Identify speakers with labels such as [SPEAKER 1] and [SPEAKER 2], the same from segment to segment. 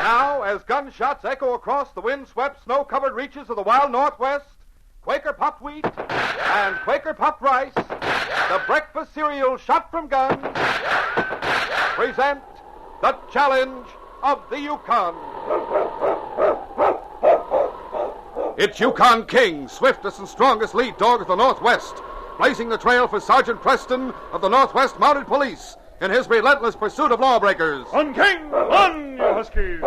[SPEAKER 1] Now, as gunshots echo across the wind-swept, snow-covered reaches of the wild Northwest, Quaker puffed wheat and Quaker puffed rice, the breakfast cereal shot from guns, present the challenge of the Yukon. It's Yukon King, swiftest and strongest lead dog of the Northwest, blazing the trail for Sergeant Preston of the Northwest Mounted Police in his relentless pursuit of lawbreakers.
[SPEAKER 2] On, King! On, you huskies!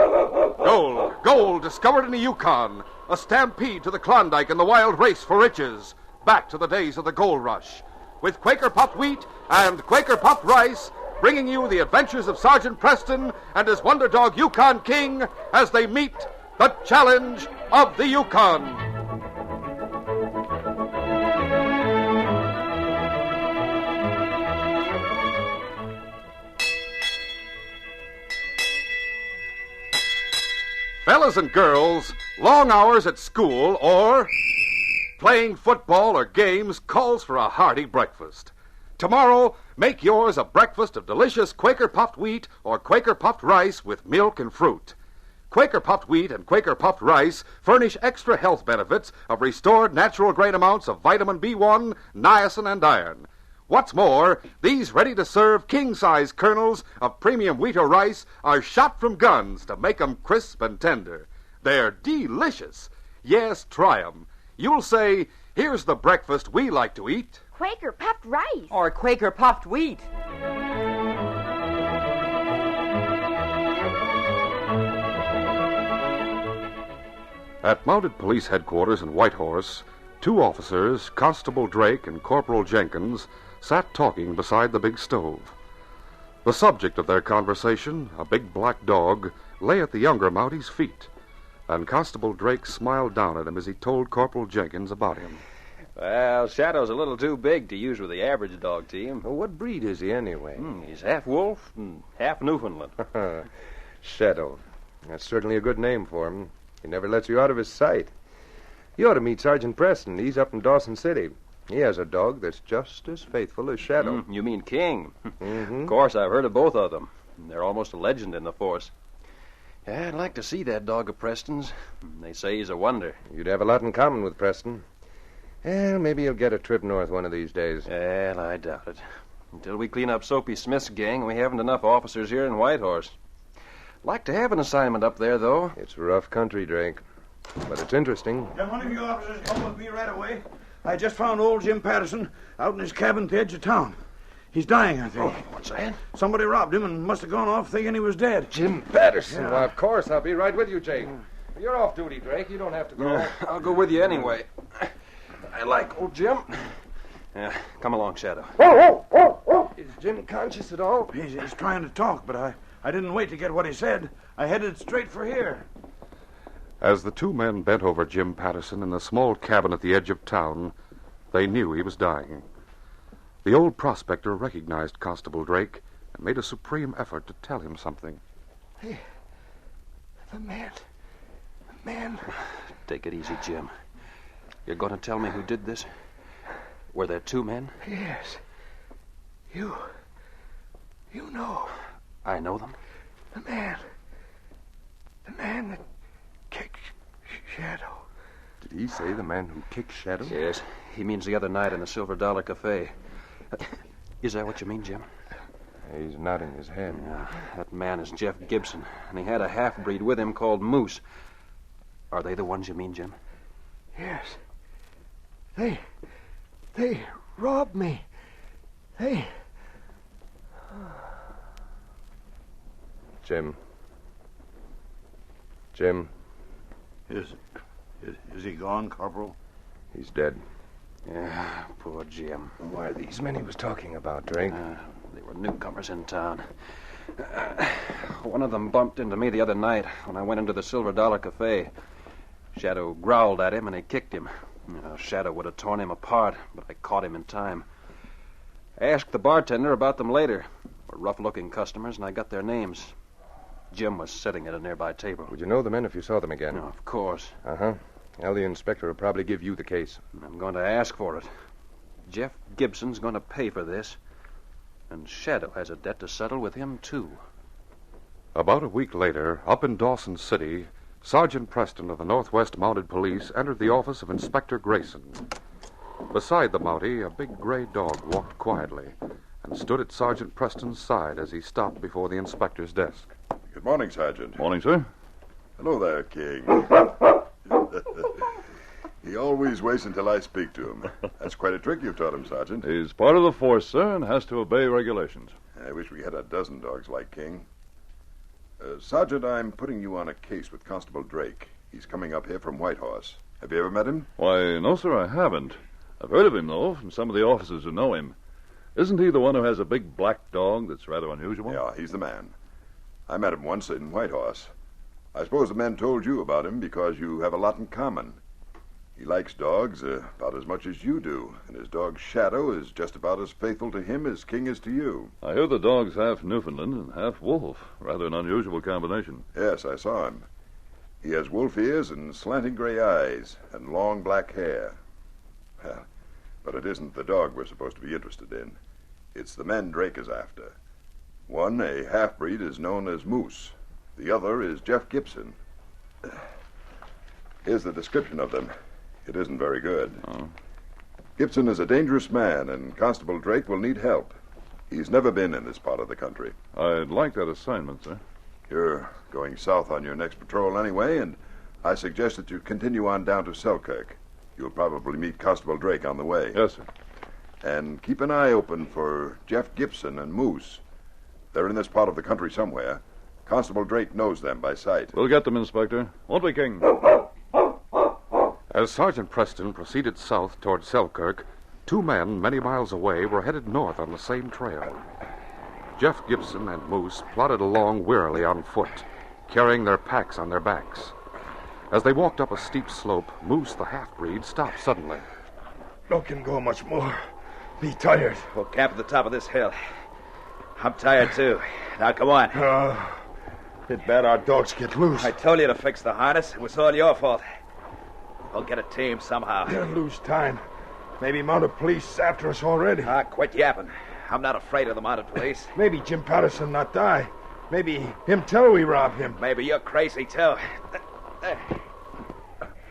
[SPEAKER 1] Gold discovered in the Yukon, a stampede to the Klondike and the wild race for riches, back to the days of the gold rush. With Quaker puffed wheat and Quaker puffed rice, bringing you the adventures of Sergeant Preston and his wonder dog Yukon King as they meet the challenge of the Yukon. Fellas and girls, long hours at school or playing football or games calls for a hearty breakfast. Tomorrow, make yours a breakfast of delicious Quaker puffed wheat or Quaker puffed rice with milk and fruit. Quaker puffed wheat and Quaker puffed rice furnish extra health benefits of restored natural grain amounts of vitamin B1, niacin, and iron. What's more, these ready-to-serve king-size kernels of premium wheat or rice are shot from guns to make 'em crisp and tender. They're delicious. Yes, try 'em. You'll say, here's the breakfast we like to eat.
[SPEAKER 3] Quaker puffed rice.
[SPEAKER 4] Or Quaker puffed wheat.
[SPEAKER 1] At Mounted Police Headquarters in Whitehorse, two officers, Constable Drake and Corporal Jenkins, sat talking beside the big stove. The subject of their conversation, a big black dog, lay at the younger Mountie's feet, and Constable Drake smiled down at him as he told Corporal Jenkins about him.
[SPEAKER 5] Well, Shadow's a little too big to use with the average dog team.
[SPEAKER 6] Well, what breed is he anyway?
[SPEAKER 5] He's half wolf and half Newfoundland.
[SPEAKER 6] Shadow. That's certainly a good name for him. He never lets you out of his sight. You ought to meet Sergeant Preston. He's up in Dawson City. He has a dog that's just as faithful as Shadow.
[SPEAKER 5] You mean King?
[SPEAKER 6] Mm-hmm.
[SPEAKER 5] Of course, I've heard of both of them. They're almost a legend in the force. Yeah, I'd like to see that dog of Preston's. They say he's a wonder.
[SPEAKER 6] You'd have a lot in common with Preston. Well, maybe he'll get a trip north one of these days.
[SPEAKER 5] Well, I doubt it. Until we clean up Soapy Smith's gang, we haven't enough officers here in Whitehorse. Like to have an assignment up there, though.
[SPEAKER 6] It's rough country, Drake. But it's interesting.
[SPEAKER 2] Can one of you officers come with me right away? I just found old Jim Patterson out in his cabin at the edge of town. He's dying, I think.
[SPEAKER 5] Oh, what's that?
[SPEAKER 2] Somebody robbed him and must have gone off thinking he was dead.
[SPEAKER 6] Jim Patterson?
[SPEAKER 2] Yeah.
[SPEAKER 6] Well, of course. I'll be right with you, Jake. You're off duty, Drake. You don't have to go.
[SPEAKER 5] I'll go with you anyway. I like old Jim. Come along, Shadow.
[SPEAKER 6] Is Jim conscious at all?
[SPEAKER 2] He's trying to talk, but I didn't wait to get what he said. I headed straight for here.
[SPEAKER 1] As the two men bent over Jim Patterson in the small cabin at the edge of town, they knew he was dying. The old prospector recognized Constable Drake and made a supreme effort to tell him something.
[SPEAKER 6] Hey, the man.
[SPEAKER 5] Take it easy, Jim. You're going to tell me who did this? Were there two men?
[SPEAKER 6] Yes. You know.
[SPEAKER 5] I know them?
[SPEAKER 6] The man that kicked Shadow. Did he say the man who kicked Shadow?
[SPEAKER 5] Yes. He means the other night in the Silver Dollar Cafe. Is that what you mean, Jim?
[SPEAKER 6] He's nodding his head.
[SPEAKER 5] Yeah, that man is Jeff Gibson, and he had a half-breed with him called Moose. Are they the ones you mean, Jim?
[SPEAKER 6] Yes. They robbed me. Jim.
[SPEAKER 2] Is he gone, Corporal?
[SPEAKER 6] He's dead.
[SPEAKER 5] Yeah, poor Jim.
[SPEAKER 6] Why are these men he was talking about, Drake?
[SPEAKER 5] They were newcomers in town. One of them bumped into me the other night when I went into the Silver Dollar Cafe. Shadow growled at him and he kicked him. Shadow would have torn him apart, but I caught him in time. I asked the bartender about them later. Were rough-looking customers, and I got their names. Jim was sitting at a nearby table.
[SPEAKER 6] Would you know the men if you saw them again?
[SPEAKER 5] Of course.
[SPEAKER 6] Uh-huh. Well, the inspector will probably give you the case.
[SPEAKER 5] I'm going to ask for it. Jeff Gibson's going to pay for this. And Shadow has a debt to settle with him, too.
[SPEAKER 1] About a week later, up in Dawson City, Sergeant Preston of the Northwest Mounted Police entered the office of Inspector Grayson. Beside the Mountie, a big gray dog walked quietly and stood at Sergeant Preston's side as he stopped before the inspector's desk.
[SPEAKER 3] Good morning, Sergeant.
[SPEAKER 4] Morning, sir.
[SPEAKER 3] Hello there, King. He always waits until I speak to him. That's quite a trick you've taught him, Sergeant.
[SPEAKER 4] He's part of the force, sir, and has to obey regulations.
[SPEAKER 3] I wish we had a dozen dogs like King. Sergeant, I'm putting you on a case with Constable Drake. He's coming up here from Whitehorse. Have you ever met him?
[SPEAKER 4] Why, no, sir, I haven't. I've heard of him, though, from some of the officers who know him. Isn't he the one who has a big black dog that's rather unusual?
[SPEAKER 3] Yeah, he's the man. I met him once in Whitehorse. I suppose the men told you about him because you have a lot in common. He likes dogs about as much as you do, and his dog Shadow is just about as faithful to him as King is to you.
[SPEAKER 4] I hear the dog's half Newfoundland and half wolf. Rather an unusual combination.
[SPEAKER 3] Yes, I saw him. He has wolf ears and slanting gray eyes and long black hair. Well, but it isn't the dog we're supposed to be interested in. It's the men Drake is after. One, a half-breed, is known as Moose. The other is Jeff Gibson. Here's the description of them. It isn't very good.
[SPEAKER 4] Oh.
[SPEAKER 3] Gibson is a dangerous man, and Constable Drake will need help. He's never been in this part of the country.
[SPEAKER 4] I'd like that assignment, sir.
[SPEAKER 3] You're going south on your next patrol anyway, and I suggest that you continue on down to Selkirk. You'll probably meet Constable Drake on the way.
[SPEAKER 4] Yes, sir.
[SPEAKER 3] And keep an eye open for Jeff Gibson and Moose. They're in this part of the country somewhere. Constable Drake knows them by sight.
[SPEAKER 4] We'll get them, Inspector. Won't we, King?
[SPEAKER 1] As Sergeant Preston proceeded south toward Selkirk, two men many miles away were headed north on the same trail. Jeff Gibson and Moose plodded along wearily on foot, carrying their packs on their backs. As they walked up a steep slope, Moose, the half-breed, stopped suddenly.
[SPEAKER 2] No can go much more. Be tired.
[SPEAKER 7] We'll camp at the top of this hill. I'm tired, too. Now, come on.
[SPEAKER 2] It's bad our dogs get loose.
[SPEAKER 7] I told you to fix the harness. It was all your fault. We'll get a team somehow.
[SPEAKER 2] Don't lose time. Maybe mounted police after us already.
[SPEAKER 7] Quit yapping. I'm not afraid of the mounted police.
[SPEAKER 2] Maybe Jim Patterson not die. Maybe him tell we rob him.
[SPEAKER 7] Maybe you're crazy, too. There.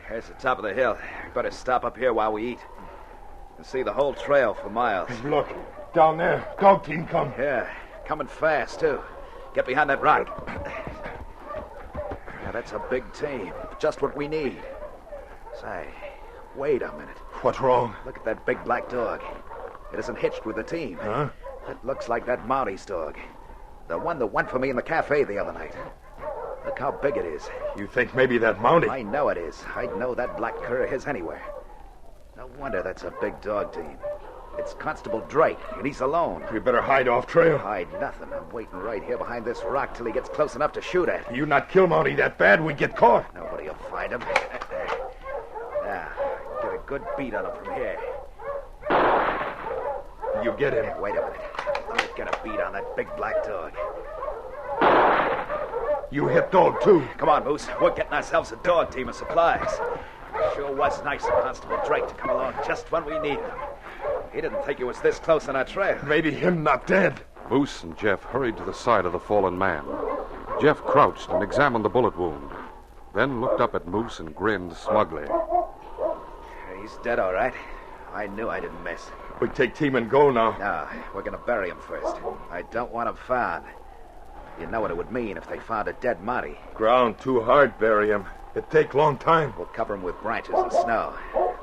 [SPEAKER 7] Here's the top of the hill. Better stop up here while we eat. You can see the whole trail for miles.
[SPEAKER 2] Look, down there. Dog team come.
[SPEAKER 7] Yeah, coming fast, too. Get behind that rock. Yeah, that's a big team. Just what we need. Say, wait a minute.
[SPEAKER 2] What's wrong?
[SPEAKER 7] Look at that big black dog. It isn't hitched with the team.
[SPEAKER 2] Huh?
[SPEAKER 7] It looks like that Mounties dog. The one that went for me in the cafe the other night. Look how big it is.
[SPEAKER 2] You think maybe that Mountie?
[SPEAKER 7] I know it is. I'd know that black cur of his anywhere. No wonder that's a big dog team. It's Constable Drake, and he's alone.
[SPEAKER 2] We better hide off trail.
[SPEAKER 7] Hide nothing. I'm waiting right here behind this rock till he gets close enough to shoot at.
[SPEAKER 2] You not kill Mountie that bad, we get caught.
[SPEAKER 7] Nobody will find him. Now, get a good beat on him from here.
[SPEAKER 2] You get him.
[SPEAKER 7] Wait a minute. Let me get a beat on that big black dog.
[SPEAKER 2] You hit dog, too.
[SPEAKER 7] Come on, Moose. We're getting ourselves a dog team of supplies. Sure was nice of Constable Drake to come along just when we needed him. He didn't think he was this close on our trail.
[SPEAKER 2] Maybe him not dead.
[SPEAKER 1] Moose and Jeff hurried to the side of the fallen man. Jeff crouched and examined the bullet wound, then looked up at Moose and grinned smugly.
[SPEAKER 7] He's dead, all right. I knew I didn't miss.
[SPEAKER 2] We take team and go now.
[SPEAKER 7] No, we're going to bury him first. I don't want him found. You know what it would mean if they found a dead Mountie.
[SPEAKER 2] Ground too hard, bury him. It take long time.
[SPEAKER 7] We'll cover him with branches and snow.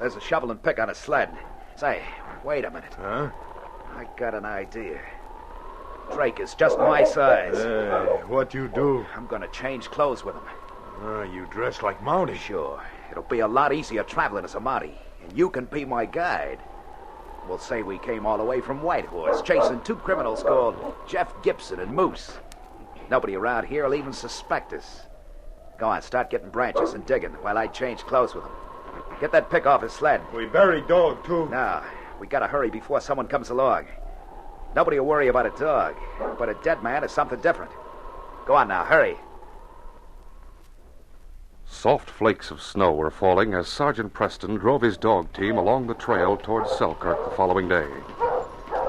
[SPEAKER 7] There's a shovel and pick on a sled. Say, wait a minute.
[SPEAKER 2] Huh?
[SPEAKER 7] I got an idea. Drake is just my size.
[SPEAKER 2] What you do?
[SPEAKER 7] I'm going to change clothes with him.
[SPEAKER 2] You dress like Mountie.
[SPEAKER 7] Sure. It'll be a lot easier traveling as a Mountie. And you can be my guide. We'll say we came all the way from Whitehorse, chasing two criminals called Jeff Gibson and Moose. Nobody around here will even suspect us. Go on, start getting branches and digging while I change clothes with him. Get that pick off his sled.
[SPEAKER 2] We bury dog, too.
[SPEAKER 7] No, we gotta hurry before someone comes along. Nobody will worry about a dog, but a dead man is something different. Go on now, hurry.
[SPEAKER 1] Soft flakes of snow were falling as Sergeant Preston drove his dog team along the trail towards Selkirk the following day.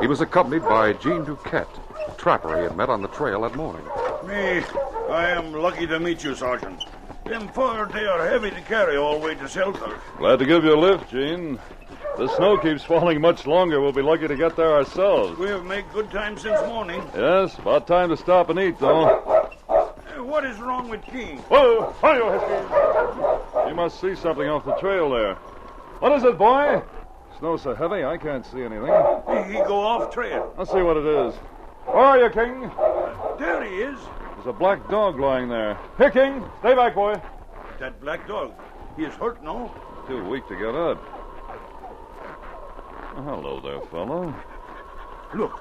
[SPEAKER 1] He was accompanied by Jean Duquette, a trapper he had met on the trail that morning.
[SPEAKER 2] Me, I am lucky to meet you, Sergeant. Them fur, they are heavy to carry all the way to Selkirk.
[SPEAKER 4] Glad to give you a lift, Gene. The snow keeps falling much longer. We'll be lucky to get there ourselves.
[SPEAKER 2] We have made good time since morning.
[SPEAKER 4] Yes, about time to stop and eat, though.
[SPEAKER 2] What is wrong with King?
[SPEAKER 4] Whoa! Hi-yo, you must see something off the trail there. What is it, boy? Snow's so heavy, I can't see anything.
[SPEAKER 2] He go off trail.
[SPEAKER 4] I'll see what it is. Where are you, King?
[SPEAKER 2] There he is.
[SPEAKER 4] There's a black dog lying there. Here, King. Stay back, boy.
[SPEAKER 2] That black dog. He is hurt, no?
[SPEAKER 4] Too weak to get up. Oh, hello there, fellow.
[SPEAKER 2] Look,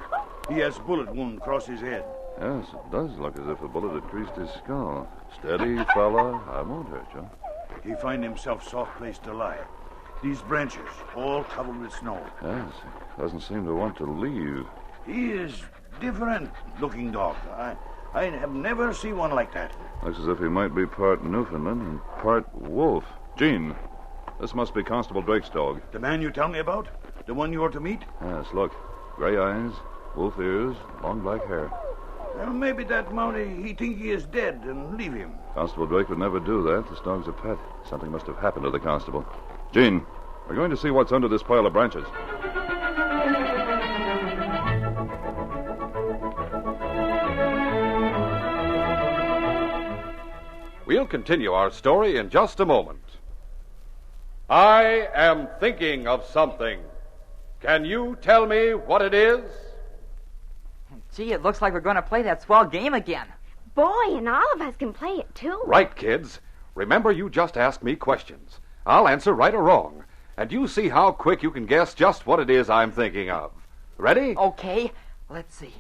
[SPEAKER 2] he has a bullet wound across his head.
[SPEAKER 4] Yes, it does look as if a bullet had creased his skull. Steady, fella. I won't hurt you.
[SPEAKER 2] He find himself soft place to lie. These branches, all covered with snow.
[SPEAKER 4] Yes, he doesn't seem to want to leave.
[SPEAKER 2] He is different-looking dog. I have never seen one like that.
[SPEAKER 4] Looks as if he might be part Newfoundland and part wolf. Gene, this must be Constable Drake's dog.
[SPEAKER 2] The man you tell me about? The one you are to meet?
[SPEAKER 4] Yes, look. Gray eyes, wolf ears, long black hair.
[SPEAKER 2] Well, maybe that Mountie, he think he is dead and leave him.
[SPEAKER 4] Constable Drake would never do that. This dog's a pet. Something must have happened to the constable. Gene, we're going to see what's under this pile of branches.
[SPEAKER 1] We'll continue our story in just a moment. I am thinking of something. Can you tell me what it is?
[SPEAKER 8] Gee, it looks like we're going to play that swell game again.
[SPEAKER 9] Boy, and all of us can play it, too.
[SPEAKER 1] Right, kids. Remember, you just ask me questions. I'll answer right or wrong, and you see how quick you can guess just what it is I'm thinking of. Ready?
[SPEAKER 8] Okay, let's see.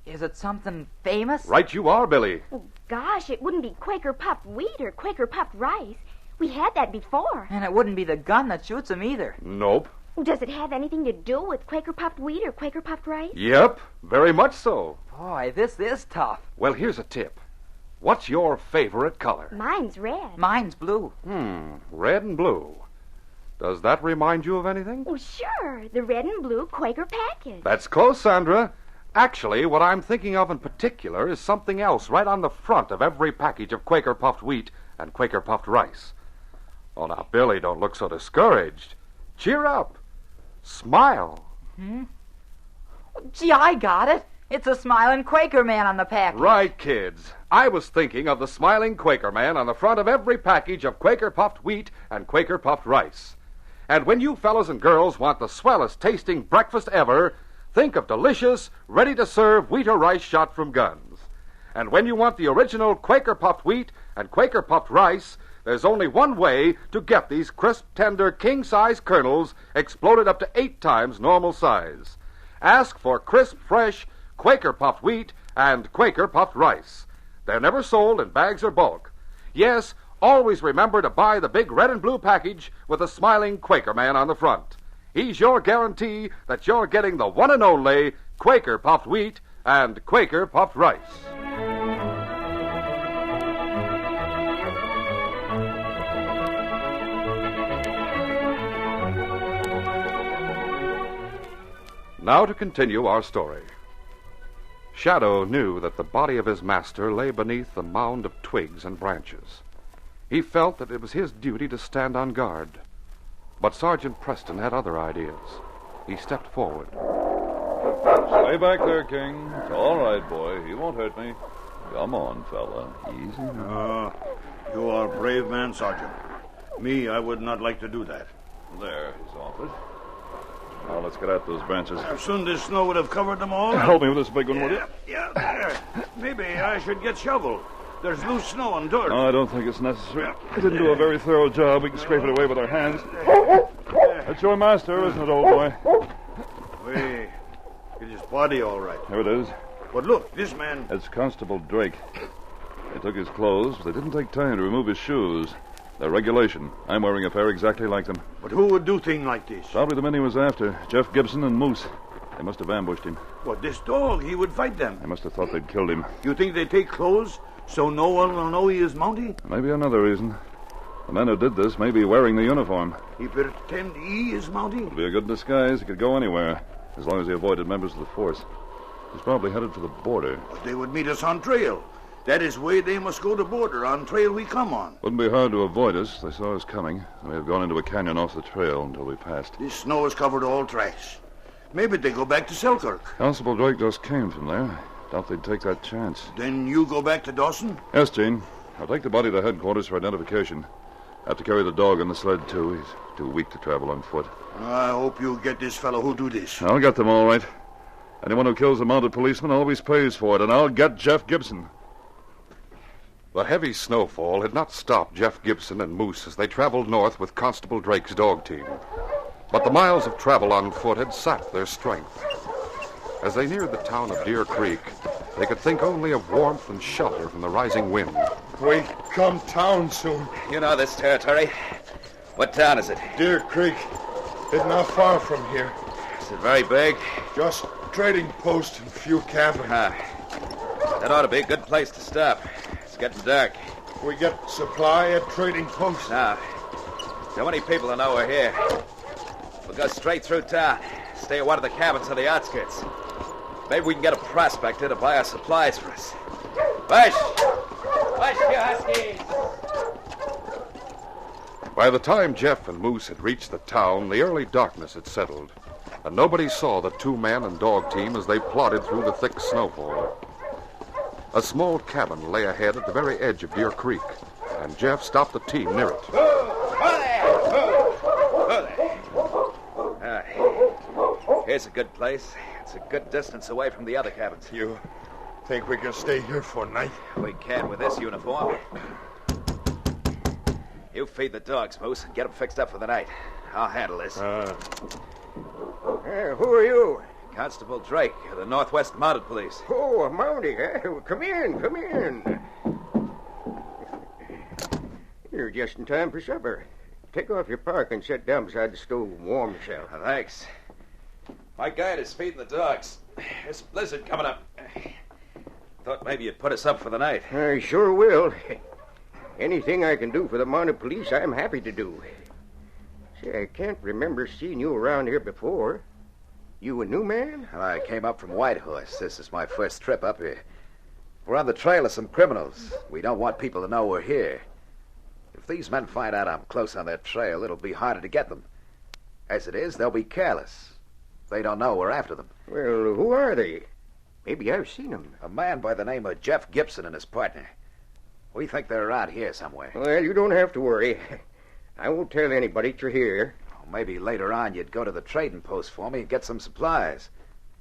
[SPEAKER 8] Is it something famous?
[SPEAKER 1] Right you are, Billy.
[SPEAKER 9] Oh, gosh, it wouldn't be Quaker puffed wheat or Quaker puffed rice. We had that before.
[SPEAKER 8] And it wouldn't be the gun that shoots them either.
[SPEAKER 1] Nope.
[SPEAKER 9] Does it have anything to do with Quaker puffed wheat or Quaker puffed rice?
[SPEAKER 1] Yep, very much so.
[SPEAKER 8] Boy, this is tough.
[SPEAKER 1] Well, here's a tip. What's your favorite color?
[SPEAKER 9] Mine's red.
[SPEAKER 8] Mine's blue.
[SPEAKER 1] Red and blue. Does that remind you of anything?
[SPEAKER 9] Oh, sure. The red and blue Quaker package.
[SPEAKER 1] That's close, Sandra. Actually, what I'm thinking of in particular is something else right on the front of every package of Quaker puffed wheat and Quaker puffed rice. Oh, now, Billy, don't look so discouraged. Cheer up. Smile.
[SPEAKER 8] Gee, I got it. It's a smiling Quaker man on the package.
[SPEAKER 1] Right, kids. I was thinking of the smiling Quaker man on the front of every package of Quaker puffed wheat and Quaker puffed rice. And when you fellas and girls want the swellest tasting breakfast ever, think of delicious, ready-to-serve wheat or rice shot from guns. And when you want the original Quaker puffed wheat and Quaker puffed rice, there's only one way to get these crisp, tender, king-size kernels exploded up to 8 times normal size. Ask for crisp, fresh Quaker puffed wheat and Quaker puffed rice. They're never sold in bags or bulk. Yes, always remember to buy the big red and blue package with the smiling Quaker man on the front. He's your guarantee that you're getting the one and only Quaker puffed wheat and Quaker puffed rice. Now to continue our story. Shadow knew that the body of his master lay beneath the mound of twigs and branches. He felt that it was his duty to stand on guard. But Sergeant Preston had other ideas. He stepped forward.
[SPEAKER 4] Stay back there, King. It's all right, boy. He won't hurt me. Come on, fella. Easy now.
[SPEAKER 2] You are a brave man, Sergeant. Me, I would not like to do that.
[SPEAKER 4] There, he's off it. Now let's get at those branches.
[SPEAKER 2] Soon this snow would have covered them all.
[SPEAKER 4] Help me with this big one, will you?
[SPEAKER 2] Yeah, there. Maybe I should get shovel. There's loose snow and dirt.
[SPEAKER 4] No, I don't think it's necessary. I didn't do a very thorough job. We can scrape it away with our hands. That's your master, isn't it, old boy?
[SPEAKER 2] Wait. It is body, all right.
[SPEAKER 4] Here it is.
[SPEAKER 2] But look, this man...
[SPEAKER 4] It's Constable Drake. They took his clothes, but they didn't take time to remove his shoes. They're regulation. I'm wearing a pair exactly like them.
[SPEAKER 2] But who would do thing like this?
[SPEAKER 4] Probably the men he was after, Jeff Gibson and Moose. They must have ambushed him.
[SPEAKER 2] What, this dog, he would fight them.
[SPEAKER 4] They must have thought they'd killed him.
[SPEAKER 2] You think they take clothes so no one will know he is Mountie?
[SPEAKER 4] Maybe another reason. The man who did this may be wearing the uniform.
[SPEAKER 2] He pretend he is Mountie?
[SPEAKER 4] It'd be a good disguise. He could go anywhere, as long as he avoided members of the force. He's probably headed for the border.
[SPEAKER 2] But they would meet us on trail. That is way they must go to border on trail we come on.
[SPEAKER 4] Wouldn't be hard to avoid us. They saw us coming. We have gone into a canyon off the trail until we passed.
[SPEAKER 2] This snow has covered all tracks. Maybe they go back to Selkirk.
[SPEAKER 4] Constable Drake just came from there. Doubt they'd take that chance.
[SPEAKER 2] Then you go back to Dawson?
[SPEAKER 4] Yes, Gene. I'll take the body to headquarters for identification. Have to carry the dog on the sled, too. He's too weak to travel on foot.
[SPEAKER 2] I hope you get this fellow who do this.
[SPEAKER 4] I'll get them all right. Anyone who kills a mounted policeman always pays for it, and I'll get Jeff Gibson.
[SPEAKER 1] The heavy snowfall had not stopped Jeff Gibson and Moose as they traveled north with Constable Drake's dog team. But the miles of travel on foot had sapped their strength. As they neared the town of Deer Creek, they could think only of warmth and shelter from the rising wind.
[SPEAKER 10] We come town soon.
[SPEAKER 11] You know this territory. What town is it?
[SPEAKER 10] Deer Creek. It's not far from here.
[SPEAKER 11] Is it very big?
[SPEAKER 10] Just trading post and few cabins.
[SPEAKER 11] That ought to be a good place to stop. It's getting dark.
[SPEAKER 10] We get supply at trading post.
[SPEAKER 11] Now, so many people to know we're here. We'll go straight through town. Stay at one of the cabins on the outskirts. Maybe we can get a prospector to buy our supplies for us. Push! Push, you huskies!
[SPEAKER 1] By the time Jeff and Moose had reached the town, the early darkness had settled, and nobody saw the two-man and dog team as they plodded through the thick snowfall. A small cabin lay ahead at the very edge of Deer Creek, and Jeff stopped the team near it.
[SPEAKER 11] Here's a good place. It's a good distance away from the other cabins.
[SPEAKER 10] You think we can stay here for a night?
[SPEAKER 11] We can with this uniform. You feed the dogs, Moose, and get them fixed up for the night. I'll handle this.
[SPEAKER 12] Who are you?
[SPEAKER 11] Constable Drake of the Northwest Mounted Police.
[SPEAKER 12] Oh, a Mountie, eh? Come in. You're just in time for supper. Take off your park and sit down beside the stove and warm yourself.
[SPEAKER 11] Thanks. My guide is feeding the dogs. There's a blizzard coming up. Thought maybe you'd put us up for the night.
[SPEAKER 12] I sure will. Anything I can do for the Mounted Police, I'm happy to do. Say, I can't remember seeing you around here before. You a new man?
[SPEAKER 7] Well, I came up from Whitehorse. This is my first trip up here. We're on the trail of some criminals. We don't want people to know we're here. If these men find out I'm close on their trail, it'll be harder to get them. As it is, they'll be careless. They don't know we're after them.
[SPEAKER 12] Well, who are they? Maybe I've seen them.
[SPEAKER 7] A man by the name of Jeff Gibson and his partner. We think they're around here somewhere.
[SPEAKER 12] Well, you don't have to worry. I won't tell anybody that you're here.
[SPEAKER 7] Maybe later on you'd go to the trading post for me and get some supplies.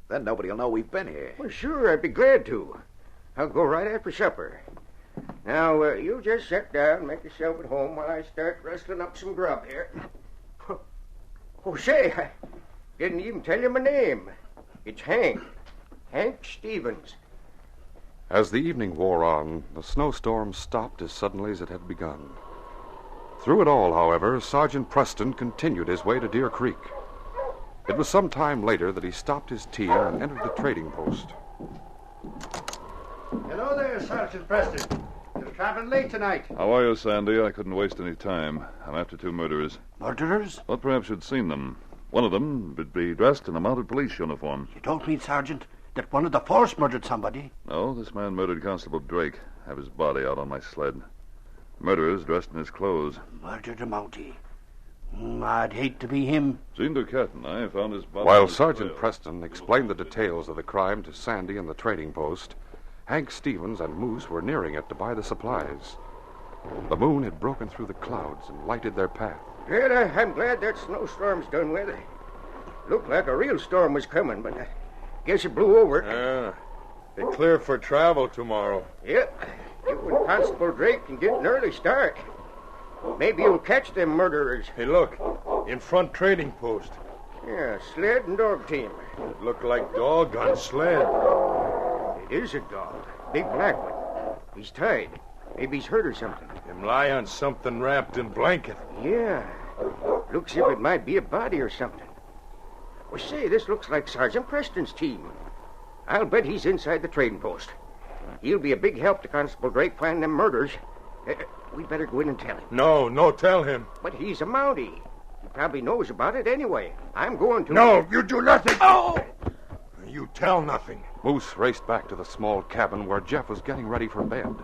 [SPEAKER 7] Then nobody will know we've been here.
[SPEAKER 12] Well, sure, I'd be glad to. I'll go right after supper. Now, you just sit down and make yourself at home while I start rustling up some grub here. Oh, say, I didn't even tell you my name. It's Hank. Hank Stevens.
[SPEAKER 1] As the evening wore on, the snowstorm stopped as suddenly as it had begun. Through it all, however, Sergeant Preston continued his way to Deer Creek. It was some time later that he stopped his team and entered the trading post.
[SPEAKER 13] Hello there, Sergeant Preston. You're traveling late tonight.
[SPEAKER 4] How are you, Sandy? I couldn't waste any time. I'm after two murderers.
[SPEAKER 13] Murderers?
[SPEAKER 4] Well, perhaps you'd seen them. One of them would be dressed in a mounted police uniform.
[SPEAKER 13] You don't mean, Sergeant, that one of the force murdered somebody?
[SPEAKER 4] No, this man murdered Constable Drake. I have his body out on my sled. Murderers dressed in his clothes.
[SPEAKER 13] Murdered a Mountie. I'd hate to be him.
[SPEAKER 4] Jean Duquette and I found his body.
[SPEAKER 1] While Sergeant Preston explained the details of the crime to Sandy and the trading post, Hank Stevens and Moose were nearing it to buy the supplies. The moon had broken through the clouds and lighted their path.
[SPEAKER 12] Well, I'm glad that snowstorm's done with. Looked like a real storm was coming, but I guess it blew over.
[SPEAKER 10] They clear for travel tomorrow.
[SPEAKER 12] Yep. You and Constable Drake can get an early start. Maybe you'll catch them murderers.
[SPEAKER 10] Hey, look. In front trading post.
[SPEAKER 12] Yeah, sled and dog team.
[SPEAKER 10] It looked like dog on sled.
[SPEAKER 12] It is a dog. Big black one. He's tied. Maybe he's hurt or something.
[SPEAKER 10] Him lie on something wrapped in blanket.
[SPEAKER 12] Yeah. Looks as if it might be a body or something. Well, say, this looks like Sergeant Preston's team. I'll bet he's inside the trading post. He'll be a big help to Constable Drake find them murders. We'd better go in and tell him.
[SPEAKER 10] No, tell him.
[SPEAKER 12] But he's a Mountie. He probably knows about it anyway. I'm going to...
[SPEAKER 10] No, you do nothing.
[SPEAKER 13] Oh!
[SPEAKER 10] you tell nothing.
[SPEAKER 1] Moose raced back to the small cabin where Jeff was getting ready for bed.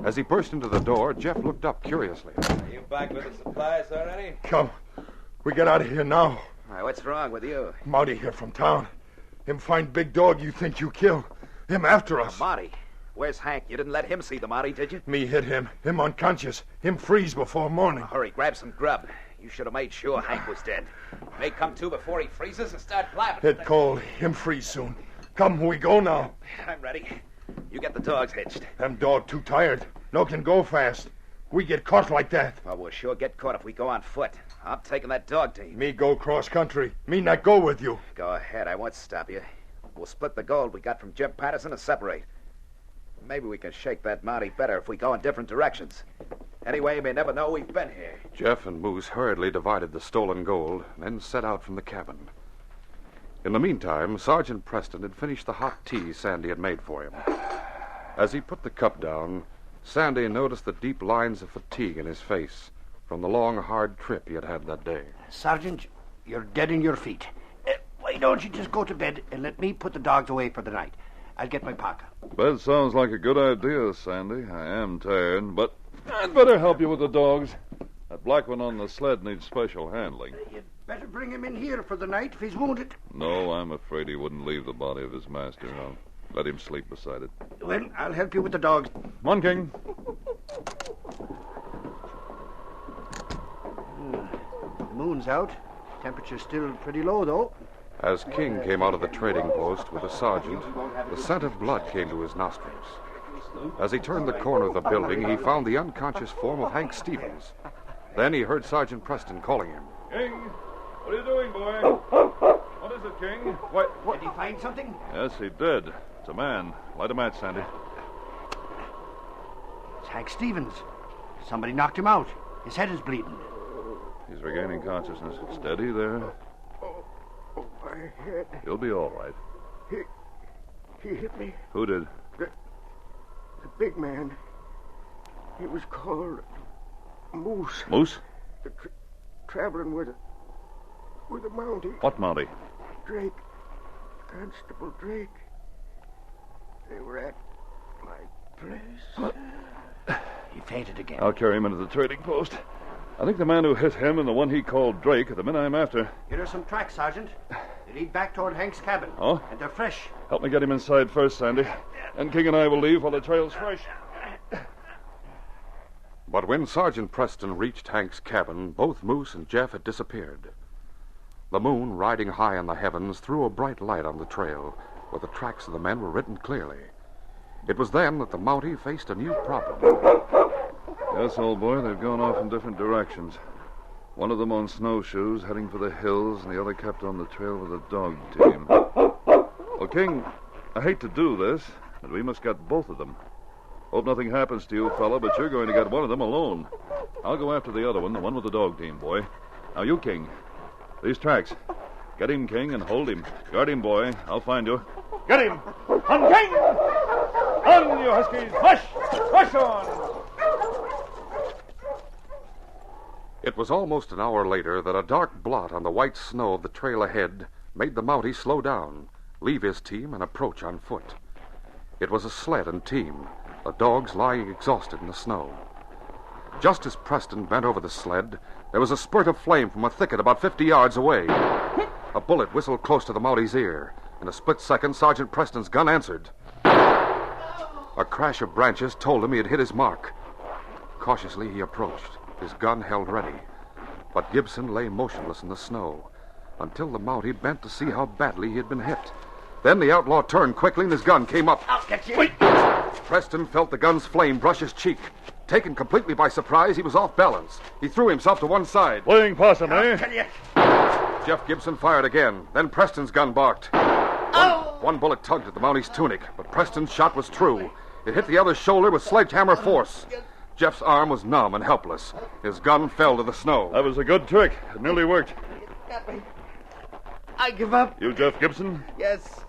[SPEAKER 1] As he burst into the door, Jeff looked up curiously.
[SPEAKER 11] Are you back with the supplies already?
[SPEAKER 10] Come. We get out of here now.
[SPEAKER 11] Why, what's wrong with you?
[SPEAKER 10] Mountie here from town. Him find big dog you think you kill. Him after us.
[SPEAKER 7] Mountie? Where's Hank? You didn't let him see the Mountie, did you?
[SPEAKER 10] Me hit him. Him unconscious. Him freeze before morning.
[SPEAKER 7] Hurry, grab some grub. You should have made sure Hank was dead.
[SPEAKER 11] May come to before he freezes and start flapping.
[SPEAKER 10] Hit cold. Him freeze soon. Come, we go now.
[SPEAKER 11] I'm ready. You get the dogs hitched.
[SPEAKER 10] Them dog too tired. No can go fast. We get caught like that.
[SPEAKER 7] Well, we'll sure get caught if we go on foot. I'm taking that dog team.
[SPEAKER 10] Me go cross country. Me not go with you.
[SPEAKER 7] Go ahead. I won't stop you. We'll split the gold we got from Jim Patterson and separate. Maybe we can shake that Mountie better if we go in different directions. Anyway, you may never know we've been here.
[SPEAKER 1] Jeff and Moose hurriedly divided the stolen gold, then set out from the cabin. In the meantime, Sergeant Preston had finished the hot tea Sandy had made for him. As he put the cup down, Sandy noticed the deep lines of fatigue in his face from the long, hard trip he had had that day.
[SPEAKER 13] Sergeant, you're dead in your feet. Why don't you just go to bed and let me put the dogs away for the night? I'll get my parka.
[SPEAKER 4] Bed sounds like a good idea, Sandy. I am tired, but I'd better help you with the dogs. That black one on the sled needs special handling.
[SPEAKER 13] You'd better bring him in here for the night if he's wounded.
[SPEAKER 4] No, I'm afraid he wouldn't leave the body of his master. I'll let him sleep beside it.
[SPEAKER 13] Well, I'll help you with the dogs.
[SPEAKER 4] Come on, King.
[SPEAKER 13] The moon's out. Temperature's still pretty low, though.
[SPEAKER 1] As King came out of the trading post with the sergeant, the scent of blood came to his nostrils. As he turned the corner of the building, he found the unconscious form of Hank Stevens. Then he heard Sergeant Preston calling him.
[SPEAKER 4] King, what are you doing, boy? What is it, King?
[SPEAKER 13] Did he find something?
[SPEAKER 4] Yes, he did. It's a man. Light a match, Sandy.
[SPEAKER 13] It's Hank Stevens. Somebody knocked him out. His head is bleeding.
[SPEAKER 4] He's regaining consciousness. Steady there.
[SPEAKER 12] Oh, my head.
[SPEAKER 4] You'll be all right.
[SPEAKER 12] He hit me.
[SPEAKER 4] Who did?
[SPEAKER 12] The big man. He was called Moose.
[SPEAKER 4] Moose?
[SPEAKER 12] Traveling with a Mountie.
[SPEAKER 4] What Mountie?
[SPEAKER 12] Drake. Constable Drake. They were at my place.
[SPEAKER 13] He fainted again.
[SPEAKER 4] I'll carry him into the trading post. I think the man who hit him and the one he called Drake are the men I'm after.
[SPEAKER 13] Here are some tracks, Sergeant. They lead back toward Hank's cabin.
[SPEAKER 4] Oh?
[SPEAKER 13] And they're fresh.
[SPEAKER 4] Help me get him inside first, Sandy. And King and I will leave while the trail's fresh.
[SPEAKER 1] But when Sergeant Preston reached Hank's cabin, both Moose and Jeff had disappeared. The moon, riding high in the heavens, threw a bright light on the trail, where the tracks of the men were written clearly. It was then that the Mountie faced a new problem.
[SPEAKER 4] Yes, old boy, they've gone off in different directions. One of them on snowshoes, heading for the hills, and the other kept on the trail with a dog team. Well, King, I hate to do this, but we must get both of them. Hope nothing happens to you, fella, but you're going to get one of them alone. I'll go after the other one, the one with the dog team, boy. Now, you, King. These tracks. Get him, King, and hold him. Guard him, boy. I'll find you.
[SPEAKER 10] Get him! On, King! On, you huskies! Rush! Rush on!
[SPEAKER 1] It was almost an hour later that a dark blot on the white snow of the trail ahead made the Mountie slow down, leave his team, and approach on foot. It was a sled and team, the dogs lying exhausted in the snow. Just as Preston bent over the sled, there was a spurt of flame from a thicket about 50 yards away. A bullet whistled close to the Mountie's ear. In a split second, Sergeant Preston's gun answered. A crash of branches told him he had hit his mark. Cautiously, he approached, his gun held ready. But Gibson lay motionless in the snow until the Mountie bent to see how badly he had been hit. Then the outlaw turned quickly and his gun came up.
[SPEAKER 13] I'll get you.
[SPEAKER 1] Wait! Preston felt the gun's flame brush his cheek. Taken completely by surprise, he was off balance. He threw himself to one side.
[SPEAKER 4] Playing possum, eh?
[SPEAKER 13] Tell you.
[SPEAKER 1] Jeff Gibson fired again. Then Preston's gun barked. One bullet tugged at the Mountie's tunic, but Preston's shot was true. It hit the other's shoulder with sledgehammer force. Jeff's arm was numb and helpless. His gun fell to the snow.
[SPEAKER 4] That was a good trick. It nearly worked.
[SPEAKER 13] I give up.
[SPEAKER 4] You, Jeff Gibson?
[SPEAKER 13] Yes,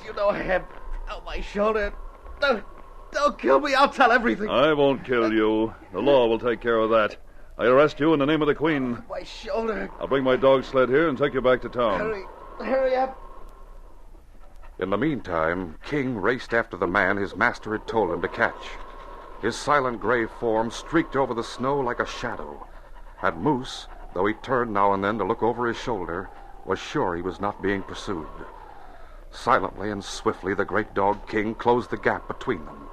[SPEAKER 13] you know I have. Oh, my shoulder. Don't kill me. I'll tell everything.
[SPEAKER 4] I won't kill you. The law will take care of that. I arrest you in the name of the Queen.
[SPEAKER 13] My shoulder.
[SPEAKER 4] I'll bring my dog sled here and take you back to town.
[SPEAKER 13] Hurry up.
[SPEAKER 1] In the meantime, King raced after the man his master had told him to catch. His silent gray form streaked over the snow like a shadow. And Moose, though he turned now and then to look over his shoulder, was sure he was not being pursued. Silently and swiftly, the great dog King closed the gap between them.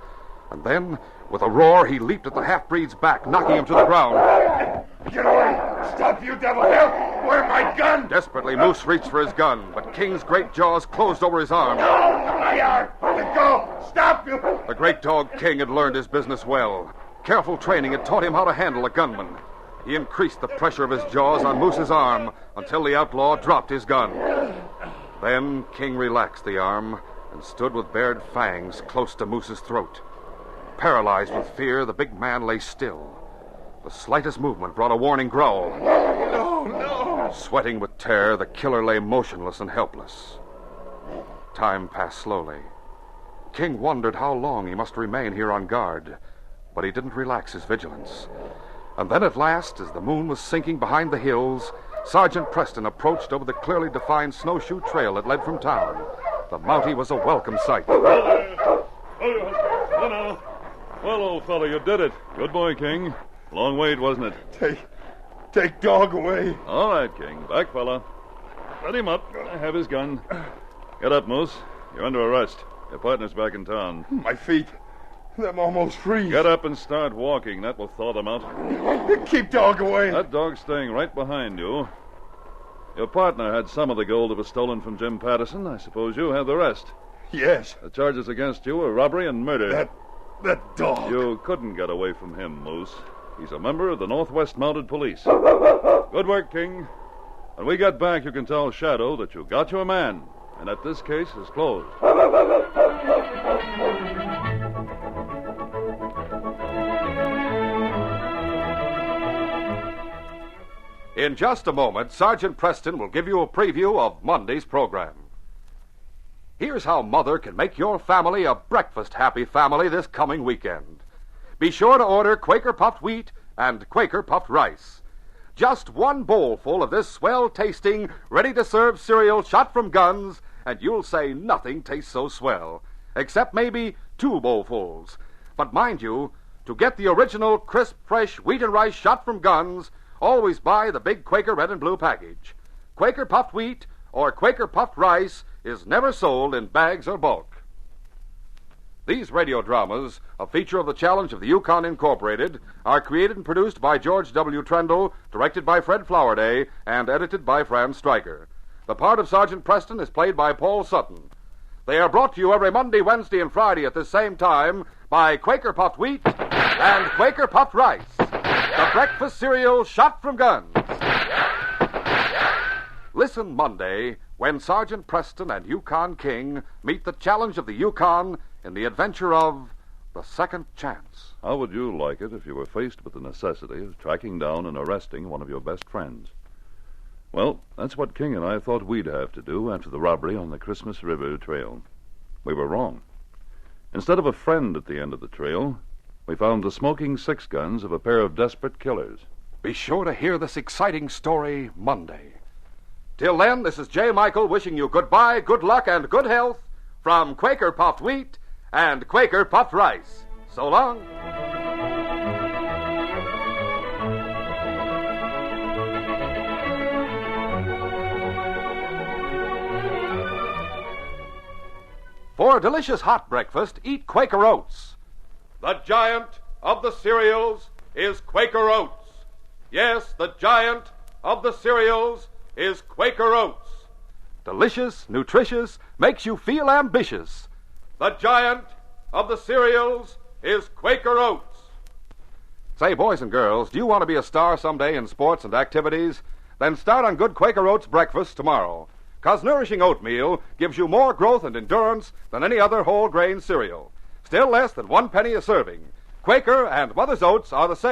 [SPEAKER 1] And then, with a roar, he leaped at the half-breed's back, knocking him to the ground.
[SPEAKER 10] Get away! Stop, you devil! Help! Where's my gun?
[SPEAKER 1] Desperately, Moose reached for his gun, but King's great jaws closed over his arm.
[SPEAKER 10] No! My arm! Let go! Stop, you!
[SPEAKER 1] The great dog King had learned his business well. Careful training had taught him how to handle a gunman. He increased the pressure of his jaws on Moose's arm until the outlaw dropped his gun. Then King relaxed the arm and stood with bared fangs close to Moose's throat. Paralyzed with fear, the big man lay still. The slightest movement brought a warning growl.
[SPEAKER 10] No, no!
[SPEAKER 1] Sweating with terror, the killer lay motionless and helpless. Time passed slowly. King wondered how long he must remain here on guard, but he didn't relax his vigilance. And then at last, as the moon was sinking behind the hills, Sergeant Preston approached over the clearly defined snowshoe trail that led from town. The Mountie was a welcome sight.
[SPEAKER 4] Well, old fellow, you did it. Good boy, King. Long wait, wasn't it?
[SPEAKER 10] Take dog away.
[SPEAKER 4] All right, King. Back, fella. Let him up. I have his gun. Get up, Moose. You're under arrest. Your partner's back in town.
[SPEAKER 10] My feet. I'm almost free.
[SPEAKER 4] Get up and start walking. That will thaw them out.
[SPEAKER 10] Keep dog away.
[SPEAKER 4] That dog's staying right behind you. Your partner had some of the gold that was stolen from Jim Patterson. I suppose you have the rest.
[SPEAKER 10] Yes.
[SPEAKER 4] The charges against you are robbery and murder.
[SPEAKER 10] That dog.
[SPEAKER 4] You couldn't get away from him, Moose. He's a member of the Northwest Mounted Police. Good work, King. When we get back, you can tell Shadow that you got your man, and that this case is closed.
[SPEAKER 1] In just a moment, Sergeant Preston will give you a preview of Monday's program. Here's how Mother can make your family a breakfast-happy family this coming weekend. Be sure to order Quaker puffed wheat and Quaker puffed rice. Just one bowlful of this swell-tasting, ready-to-serve cereal shot from guns, and you'll say nothing tastes so swell, except maybe 2 bowlfuls. But mind you, to get the original crisp, fresh wheat and rice shot from guns, always buy the big Quaker red and blue package. Quaker puffed wheat or Quaker puffed rice is never sold in bags or bulk. These radio dramas, a feature of the Challenge of the Yukon Incorporated, are created and produced by George W. Trendle, directed by Fred Flowerday, and edited by Fran Stryker. The part of Sergeant Preston is played by Paul Sutton. They are brought to you every Monday, Wednesday, and Friday at the same time by Quaker puffed wheat and Quaker puffed rice, the breakfast cereal shot from guns. Listen Monday when Sergeant Preston and Yukon King meet the Challenge of the Yukon in the adventure of The Second Chance.
[SPEAKER 4] How would you like it if you were faced with the necessity of tracking down and arresting one of your best friends? Well, that's what King and I thought we'd have to do after the robbery on the Christmas River Trail. We were wrong. Instead of a friend at the end of the trail, we found the smoking 6 guns of a pair of desperate killers.
[SPEAKER 1] Be sure to hear this exciting story Monday. Till then, this is J. Michael wishing you goodbye, good luck, and good health from Quaker puffed wheat and Quaker puffed rice. So long. For a delicious hot breakfast, eat Quaker Oats. The giant of the cereals is Quaker Oats. Yes, the giant of the cereals is Quaker Oats. Delicious, nutritious, makes you feel ambitious. The giant of the cereals is Quaker Oats. Say, boys and girls, do you want to be a star someday in sports and activities? Then start on good Quaker Oats breakfast tomorrow. 'Cause nourishing oatmeal gives you more growth and endurance than any other whole grain cereal. Still less than 1 penny a serving. Quaker and Mother's Oats are the same.